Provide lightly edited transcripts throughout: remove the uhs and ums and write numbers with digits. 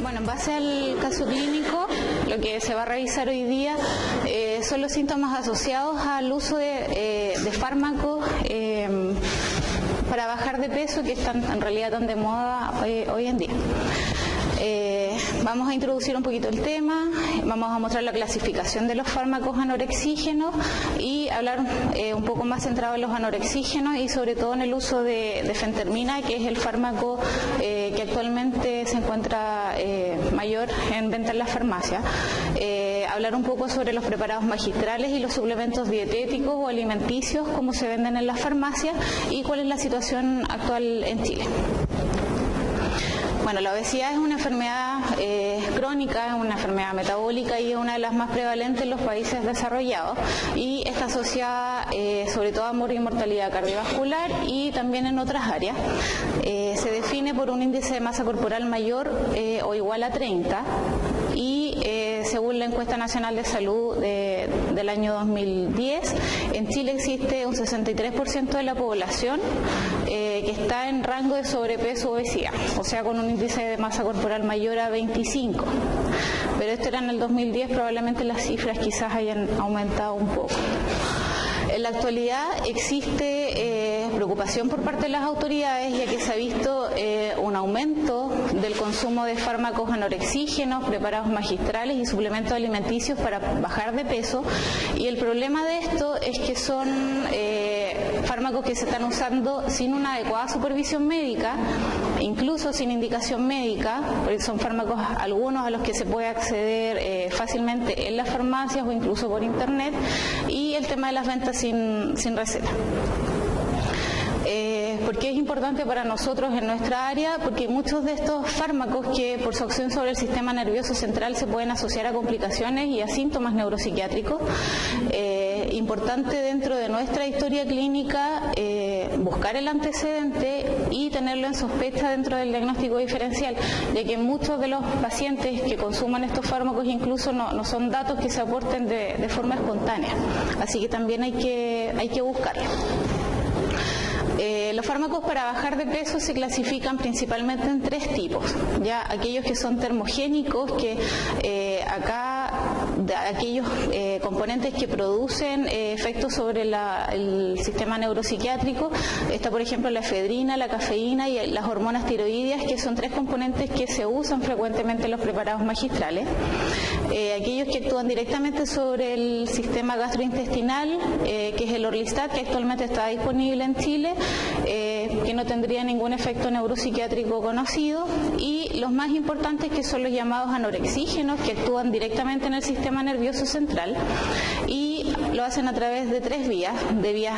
Bueno, en base al caso clínico, lo que se va a revisar hoy día son los síntomas asociados al uso de fármacos para bajar de peso que están en realidad tan de moda hoy en día. Vamos a introducir un poquito el tema, vamos a mostrar la clasificación de los fármacos anorexígenos y hablar un poco más centrado en los anorexígenos y sobre todo en el uso de fentermina, que es el fármaco que actualmente se encuentra mayor en venta en la farmacia. Hablar un poco sobre los preparados magistrales y los suplementos dietéticos o alimenticios, cómo se venden en las farmacias y cuál es la situación actual en Chile. Bueno, la obesidad es una enfermedad crónica, es una enfermedad metabólica y es una de las más prevalentes en los países desarrollados y está asociada sobre todo a mortalidad cardiovascular y también en otras áreas. Se define por un índice de masa corporal mayor o igual a 30 y según la encuesta nacional de salud del año 2010, en Chile existe un 63% de la población que está en rango de sobrepeso o obesidad, o sea, con un índice de masa corporal mayor a 25. Pero esto era en el 2010, probablemente las cifras quizás hayan aumentado un poco. En la actualidad existe preocupación por parte de las autoridades, ya que se ha visto un aumento del consumo de fármacos anorexígenos, preparados magistrales y suplementos alimenticios para bajar de peso. Y el problema de esto es que son fármacos que se están usando sin una adecuada supervisión médica, incluso sin indicación médica, porque son fármacos algunos a los que se puede acceder fácilmente en las farmacias o incluso por internet, y el tema de las ventas sin receta. ¿Por qué es importante para nosotros en nuestra área? Porque muchos de estos fármacos que por su acción sobre el sistema nervioso central se pueden asociar a complicaciones y a síntomas neuropsiquiátricos. Importante dentro de nuestra historia clínica buscar el antecedente y tenerlo en sospecha dentro del diagnóstico diferencial, ya que muchos de los pacientes que consuman estos fármacos incluso no son datos que se aporten de forma espontánea, así que también hay que buscarlo. Los fármacos para bajar de peso se clasifican principalmente en tres tipos. Ya aquellos que son termogénicos, que aquellos componentes que producen efectos sobre el sistema neuropsiquiátrico. Está, por ejemplo, la efedrina, la cafeína y las hormonas tiroideas, que son tres componentes que se usan frecuentemente en los preparados magistrales. Aquellos que actúan directamente sobre el sistema gastrointestinal, que es el Orlistat, que actualmente está disponible en Chile, que no tendría ningún efecto neuropsiquiátrico conocido, y los más importantes, que son los llamados anorexígenos, que actúan directamente en el sistema nervioso central y lo hacen a través de tres vías, de vías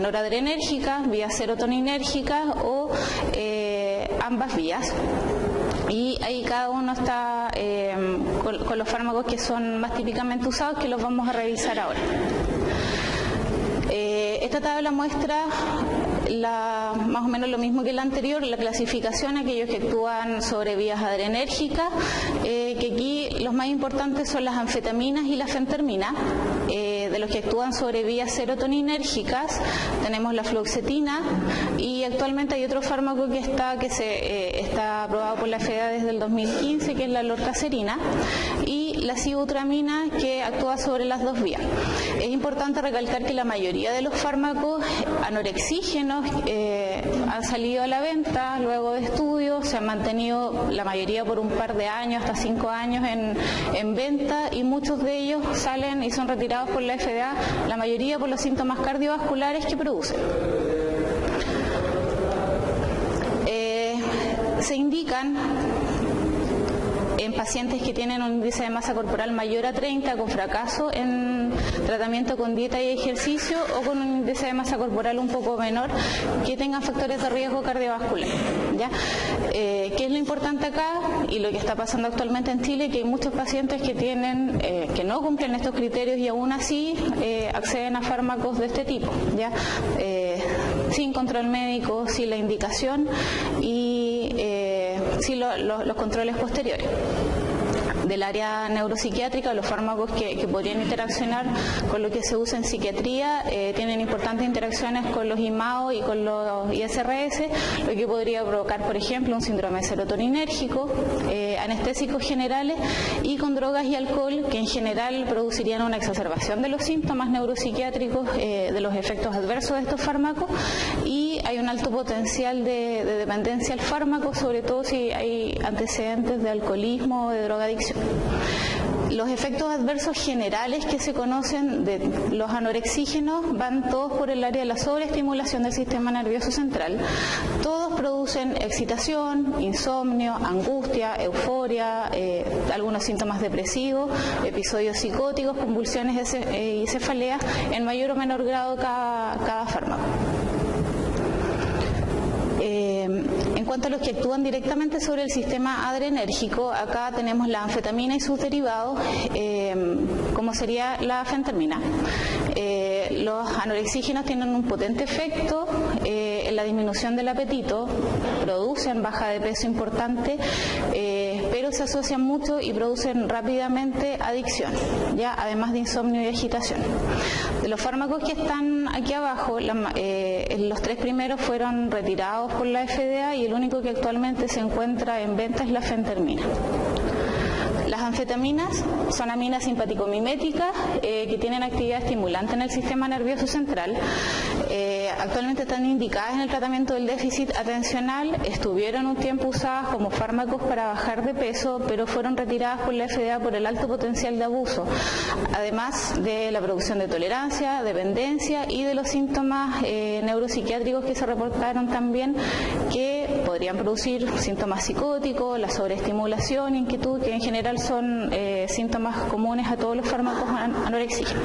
noradrenérgicas, vías serotoninérgicas o ambas vías. Y ahí cada uno está con los fármacos que son más típicamente usados, que los vamos a revisar ahora. Esta tabla muestra más o menos lo mismo que la anterior, la clasificación, aquellos que actúan sobre vías adrenérgicas, que aquí los más importantes son las anfetaminas y la fentermina. De los que actúan sobre vías serotoninérgicas tenemos la fluoxetina, y actualmente hay otro fármaco que está aprobado por la FDA desde el 2015, que es la lorcacerina, y la sibutramina, que actúa sobre las dos vías. Es importante recalcar que la mayoría de los fármacos anorexígenos han salido a la venta luego de estudios, se han mantenido la mayoría por un par de años, hasta 5 años en venta, y muchos de ellos salen y son retirados por la FDA, la mayoría por los síntomas cardiovasculares que producen. Se indican en pacientes que tienen un índice de masa corporal mayor a 30, con fracaso en tratamiento con dieta y ejercicio, o con un índice de masa corporal un poco menor, que tengan factores de riesgo cardiovascular. ¿Ya? ¿Qué es lo importante acá? Y lo que está pasando actualmente en Chile, que hay muchos pacientes que que no cumplen estos criterios y aún así acceden a fármacos de este tipo, ¿ya? Sin control médico, sin la indicación y sin los controles posteriores. del área neuropsiquiátrica, los fármacos que podrían interaccionar con lo que se usa en psiquiatría tienen importantes interacciones con los IMAO y con los ISRS, lo que podría provocar, por ejemplo, un síndrome serotoninérgico, anestésicos generales y con drogas y alcohol que en general producirían una exacerbación de los síntomas neuropsiquiátricos, de los efectos adversos de estos fármacos, y hay un alto potencial de dependencia al fármaco, sobre todo si hay antecedentes de alcoholismo o de drogadicción. Los efectos adversos generales que se conocen de los anorexígenos van todos por el área de la sobreestimulación del sistema nervioso central. Todos producen excitación, insomnio, angustia, euforia, algunos síntomas depresivos, episodios psicóticos, convulsiones y cefaleas, en mayor o menor grado cada fármaco. En cuanto a los que actúan directamente sobre el sistema adrenérgico, acá tenemos la anfetamina y sus derivados, como sería la fentermina. Los anorexígenos tienen un potente efecto en la disminución del apetito, producen baja de peso importante, pero se asocian mucho y producen rápidamente adicción, ¿ya? Además de insomnio y agitación. De los fármacos que están aquí abajo, los 3 primeros fueron retirados por la FDA y el único que actualmente se encuentra en venta es la fentermina. Las anfetaminas son aminas simpaticomiméticas que tienen actividad estimulante en el sistema nervioso central. Actualmente están indicadas en el tratamiento del déficit atencional, estuvieron un tiempo usadas como fármacos para bajar de peso, pero fueron retiradas por la FDA por el alto potencial de abuso, además de la producción de tolerancia, dependencia y de los síntomas neuropsiquiátricos que se reportaron también, que podrían producir síntomas psicóticos, la sobreestimulación, inquietud, que en general son síntomas comunes a todos los fármacos anorexígenos.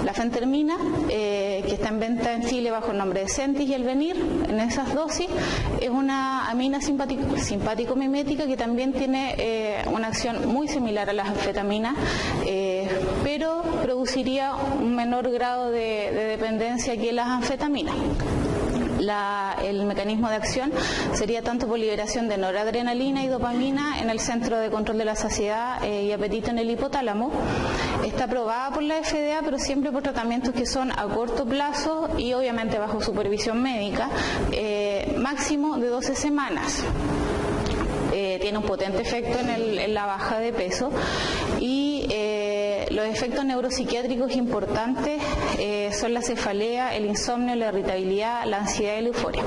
La fentermina, que está en venta en Chile bajo el nombre de Centis y Elvenir, en esas dosis, es una amina simpático-mimética que también tiene una acción muy similar a las anfetaminas, pero produciría un menor grado de dependencia que las anfetaminas. El mecanismo de acción sería tanto por liberación de noradrenalina y dopamina en el centro de control de la saciedad y apetito en el hipotálamo. Está aprobada por la FDA, pero siempre por tratamientos que son a corto plazo y obviamente bajo supervisión médica, máximo de 12 semanas. Tiene un potente efecto en la baja de peso y los efectos neuropsiquiátricos importantes son la cefalea, el insomnio, la irritabilidad, la ansiedad y la euforia.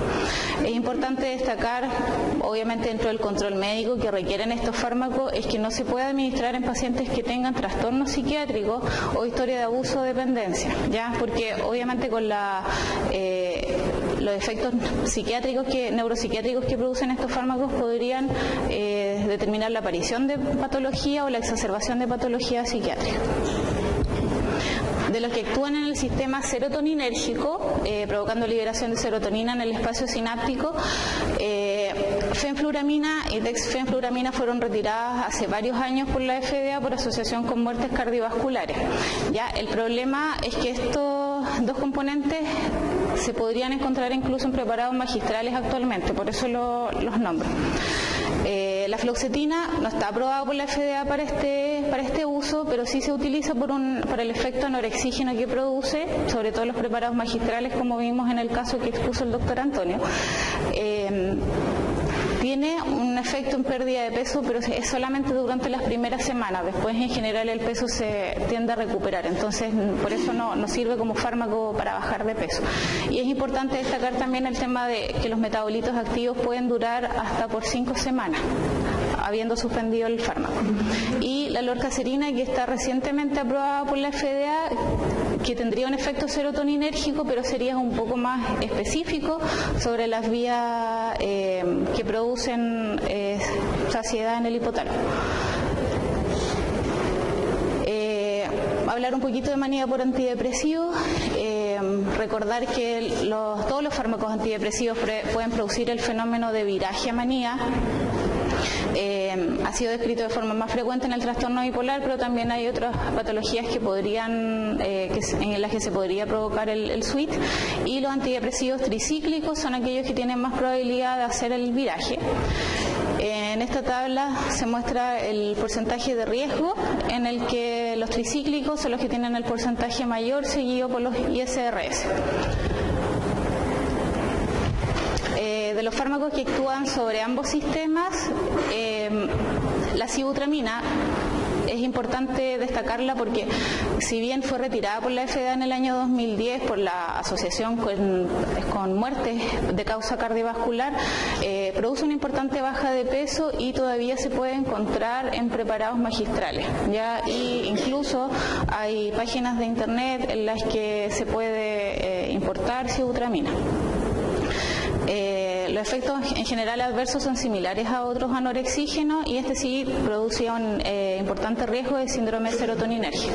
Es importante destacar, obviamente dentro del control médico que requieren estos fármacos, es que no se puede administrar en pacientes que tengan trastornos psiquiátricos o historia de abuso o dependencia, ¿ya? Porque obviamente con los efectos neuropsiquiátricos que producen estos fármacos podrían determinar la aparición de patología o la exacerbación de patología psiquiátrica. De los que actúan en el sistema serotoninérgico, provocando liberación de serotonina en el espacio sináptico, fenfluramina y dexfenfluramina fueron retiradas hace varios años por la FDA por asociación con muertes cardiovasculares. Ya, el problema es que estos dos componentes se podrían encontrar incluso en preparados magistrales actualmente, por eso los nombro. La fluoxetina no está aprobada por la FDA para este uso, pero sí se utiliza para el efecto anorexígeno que produce, sobre todo en los preparados magistrales, como vimos en el caso que expuso el doctor Antonio. Tiene un efecto en pérdida de peso, pero es solamente durante las primeras semanas. Después, en general, el peso se tiende a recuperar. Entonces, por eso no sirve como fármaco para bajar de peso. Y es importante destacar también el tema de que los metabolitos activos pueden durar hasta por 5 semanas, habiendo suspendido el fármaco. Y la lorcacerina, que está recientemente aprobada por la FDA, que tendría un efecto serotoninérgico, pero sería un poco más específico sobre las vías que producen saciedad en el hipotálamo. Hablar un poquito de manía por antidepresivos. Recordar que todos los fármacos antidepresivos pueden producir el fenómeno de viragia manía. Ha sido descrito de forma más frecuente en el trastorno bipolar, pero también hay otras patologías que en las que se podría provocar el SWIT, y los antidepresivos tricíclicos son aquellos que tienen más probabilidad de hacer el viraje. En esta tabla se muestra el porcentaje de riesgo, en el que los tricíclicos son los que tienen el porcentaje mayor, seguido por los ISRS. De los fármacos que actúan sobre ambos sistemas, la sibutramina es importante destacarla porque, si bien fue retirada por la FDA en el año 2010 por la asociación con muertes de causa cardiovascular, produce una importante baja de peso y todavía se puede encontrar en preparados magistrales, ¿ya? Y incluso hay páginas de internet en las que se puede importar sibutramina. Los efectos en general adversos son similares a otros anorexígenos, y este sí producía un importante riesgo de síndrome serotoninérgico.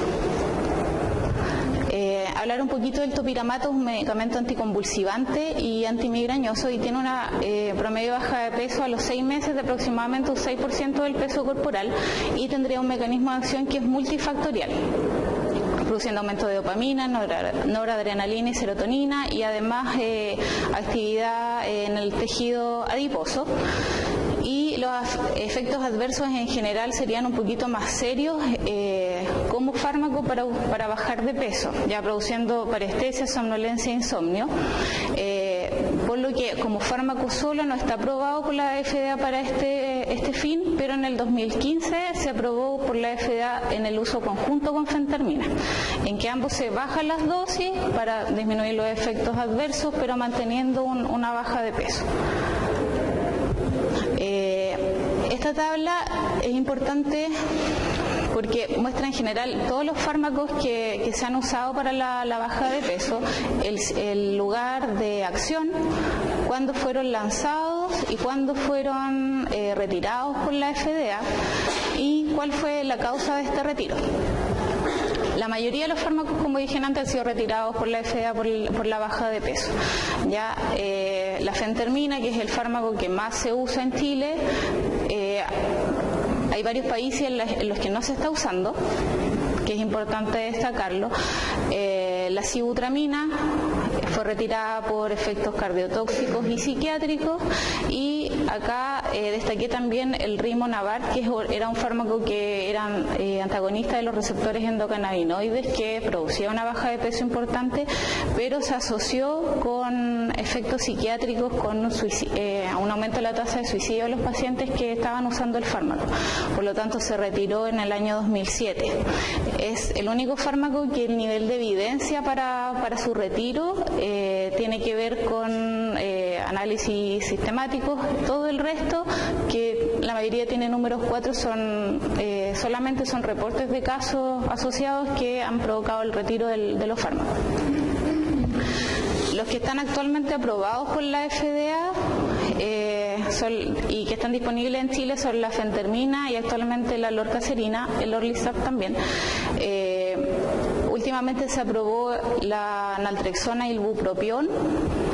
Hablar un poquito del topiramato, un medicamento anticonvulsivante y antimigrañoso, y tiene una promedio baja de peso a los 6 meses de aproximadamente un 6% del peso corporal, y tendría un mecanismo de acción que es multifactorial, produciendo aumento de dopamina, noradrenalina y serotonina, y además actividad en el tejido adiposo. Y los efectos adversos en general serían un poquito más serios como fármaco para bajar de peso, ya produciendo parestesia, somnolencia e insomnio, por lo que como fármaco solo no está aprobado por la FDA para este fin, pero en el 2015 se aprobó por la FDA en el uso conjunto con fentermina, en que ambos se bajan las dosis para disminuir los efectos adversos, pero manteniendo una baja de peso. Esta tabla es importante porque muestra en general todos los fármacos que se han usado para la baja de peso, el lugar de acción, cuándo fueron lanzados y cuándo fueron retirados por la FDA, y cuál fue la causa de este retiro. La mayoría de los fármacos, como dije antes, han sido retirados por la FDA por la baja de peso. Ya la fentermina, que es el fármaco que más se usa en Chile, hay varios países en los que no se está usando, que es importante destacarlo. La sibutramina fue retirada por efectos cardiotóxicos y psiquiátricos, y acá destaqué también el rimonabart, que era un fármaco que era antagonista de los receptores endocannabinoides, que producía una baja de peso importante, pero se asoció con efectos psiquiátricos, con un aumento de la tasa de suicidio de los pacientes que estaban usando el fármaco. Por lo tanto, se retiró en el año 2007. Es el único fármaco que el nivel de evidencia para su retiro tiene que ver con análisis sistemáticos. Todo el resto, que la mayoría tiene números 4, solamente son reportes de casos asociados que han provocado el retiro de los fármacos. Los que están actualmente aprobados por la FDA y que están disponibles en Chile son la fentermina y actualmente la lorcacerina, el Orlistat también. Últimamente se aprobó la naltrexona y el bupropión,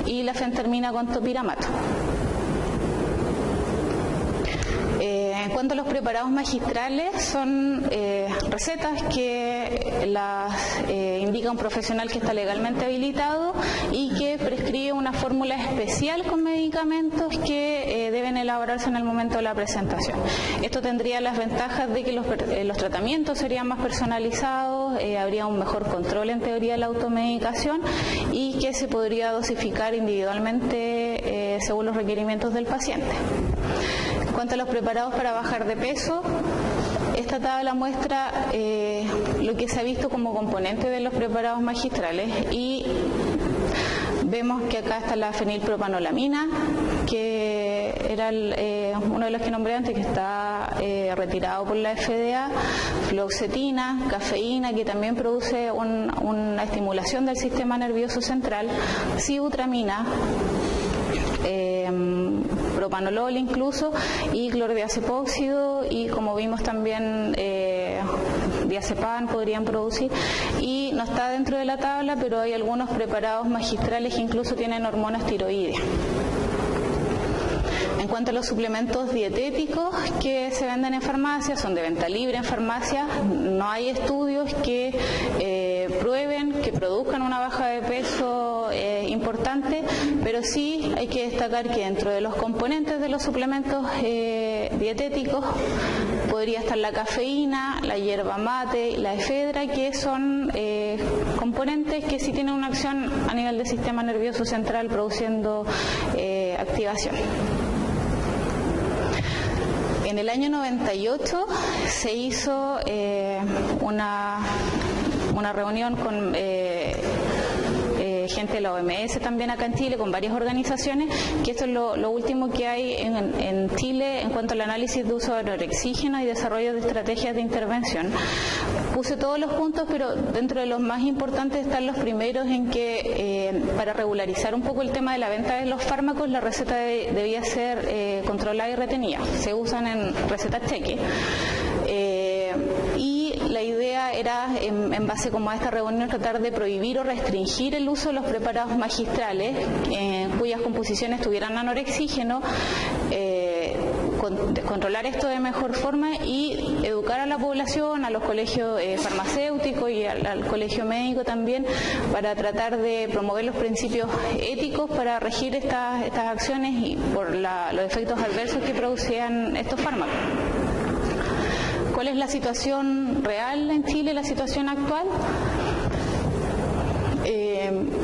y la fentermina con topiramato. En cuanto a los preparados magistrales, son recetas que las indica un profesional que está legalmente habilitado y que prescribe una fórmula especial con medicamentos que deben elaborarse en el momento de la presentación. Esto tendría las ventajas de que los tratamientos serían más personalizados, habría un mejor control en teoría de la automedicación, y que se podría dosificar individualmente según los requerimientos del paciente. En cuanto a los preparados para bajar de peso, esta tabla muestra lo que se ha visto como componente de los preparados magistrales, y vemos que acá está la fenilpropanolamina, que era uno de los que nombré antes, que está retirado por la FDA, fluoxetina, cafeína, que también produce una estimulación del sistema nervioso central, sibutramina, propanolol incluso, y clordiazepóxido, y como vimos también diazepam podrían producir, y no está dentro de la tabla, pero hay algunos preparados magistrales que incluso tienen hormonas tiroideas. En cuanto a los suplementos dietéticos que se venden en farmacias, son de venta libre en farmacias, no hay estudios que prueben que produzcan una baja de peso importante, pero sí hay que destacar que dentro de los componentes de los suplementos dietéticos podría estar la cafeína, la yerba mate, la efedra, que son componentes que sí tienen una acción a nivel del sistema nervioso central produciendo activación. En el año 98 se hizo una reunión con gente de la OMS también acá en Chile, con varias organizaciones, que esto es lo último que hay en Chile en cuanto al análisis de uso de norexígeno y desarrollo de estrategias de intervención. Puse todos los puntos, pero dentro de los más importantes están los primeros en que para regularizar un poco el tema de la venta de los fármacos, la receta debía ser controlada y retenida. Se usan en recetas cheque. Y la idea era, en base como a esta reunión, tratar de prohibir o restringir el uso de los preparados magistrales cuyas composiciones tuvieran anorexígeno, controlar esto de mejor forma y educar a la población, a los colegios farmacéuticos y al colegio médico también, para tratar de promover los principios éticos para regir estas acciones y por los efectos adversos que producían estos fármacos. ¿Cuál es la situación real en Chile, la situación actual?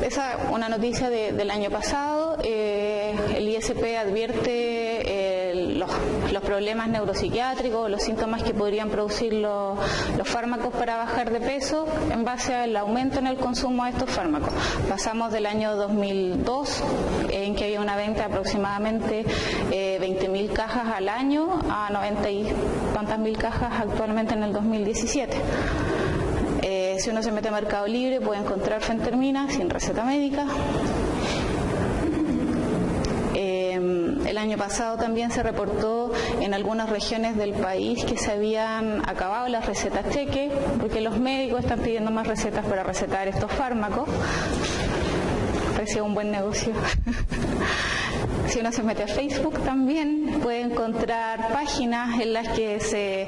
Esa es una noticia del año pasado. El ISP advierte los problemas neuropsiquiátricos, los síntomas que podrían producir los fármacos para bajar de peso en base al aumento en el consumo de estos fármacos. Pasamos del año 2002, en que había una venta de aproximadamente 20.000 cajas al año, a 90 y tantas mil cajas actualmente en el 2017. Si uno se mete a Mercado Libre puede encontrar fentermina sin receta médica. El año pasado también se reportó en algunas regiones del país que se habían acabado las recetas cheque, porque los médicos están pidiendo más recetas para recetar estos fármacos. Parecía un buen negocio. Si uno se mete a Facebook también puede encontrar páginas en las que se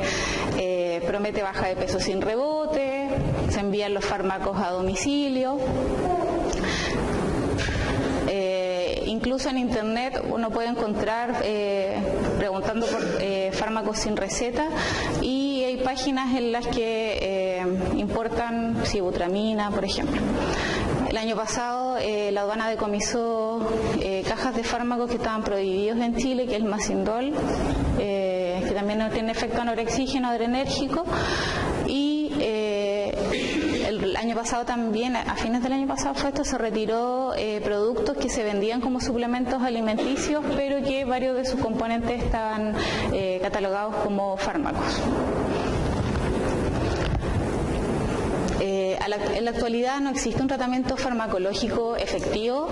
promete baja de peso sin rebote, se envían los fármacos a domicilio. Incluso en internet uno puede encontrar preguntando por fármacos sin receta, y hay páginas en las que importan sibutramina, por ejemplo. El año pasado la aduana decomisó cajas de fármacos que estaban prohibidos en Chile, que es el Masindol, que también no tiene efecto anorexígeno, adrenérgico, y el año pasado también, a fines del año pasado fue esto, se retiró productos que se vendían como suplementos alimenticios, pero que varios de sus componentes estaban catalogados como fármacos. En la actualidad no existe un tratamiento farmacológico efectivo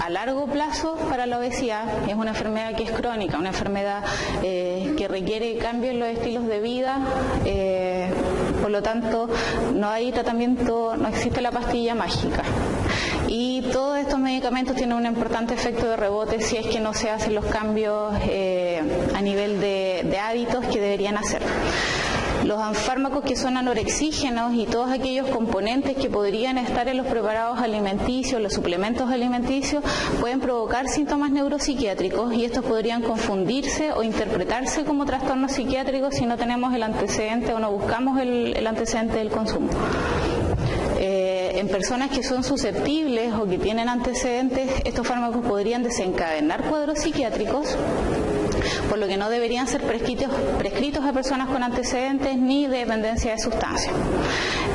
a largo plazo para la obesidad. Es una enfermedad que es crónica, una enfermedad que requiere cambios en los estilos de vida. Por lo tanto, no hay tratamiento, no existe la pastilla mágica. Y todos estos medicamentos tienen un importante efecto de rebote si es que no se hacen los cambios a nivel de hábitos que deberían hacer. Los fármacos que son anorexígenos y todos aquellos componentes que podrían estar en los preparados alimenticios, los suplementos alimenticios, pueden provocar síntomas neuropsiquiátricos, y estos podrían confundirse o interpretarse como trastornos psiquiátricos si no tenemos el antecedente o no buscamos el antecedente del consumo. En personas que son susceptibles o que tienen antecedentes, estos fármacos podrían desencadenar cuadros psiquiátricos, por lo que no deberían ser prescritos a personas con antecedentes ni de dependencia de sustancias.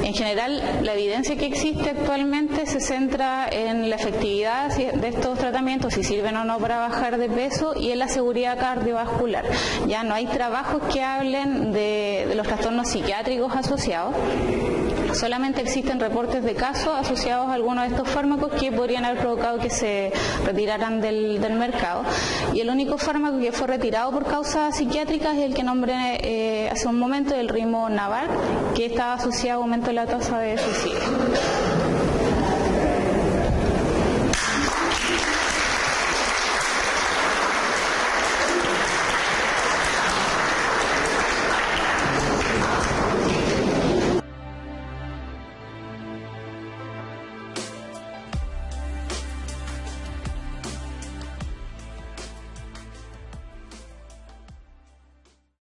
En general, la evidencia que existe actualmente se centra en la efectividad de estos tratamientos, si sirven o no para bajar de peso, y en la seguridad cardiovascular. Ya no hay trabajos que hablen de los trastornos psiquiátricos asociados. Solamente existen reportes de casos asociados a algunos de estos fármacos que podrían haber provocado que se retiraran del mercado. Y el único fármaco que fue retirado por causas psiquiátricas es el que nombré hace un momento, el Rimonabant, que estaba asociado a aumento de la tasa de suicidio.